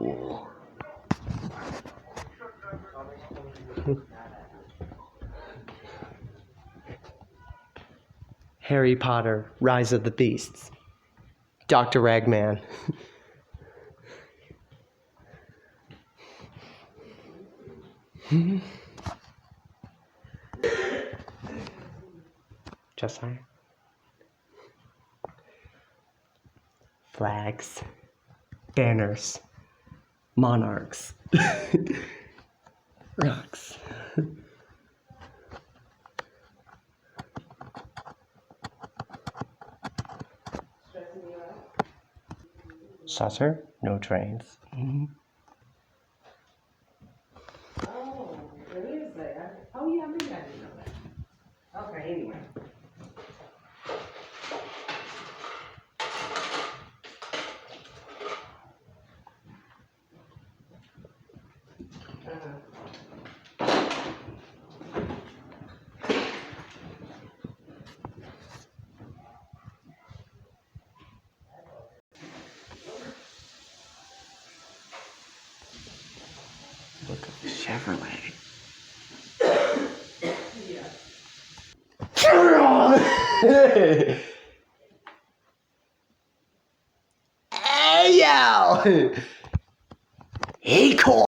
cool. Harry Potter, Rise of the Beasts. Dr. Ragman. Just saying. Flags. Banners. Monarchs. Rocks. Saucer, no trains. Oh, it is there. Oh, yeah, maybe I didn't know that. Okay, anyway. Look at the Chevrolet. Yeah. Hey, yo! Hey, cool.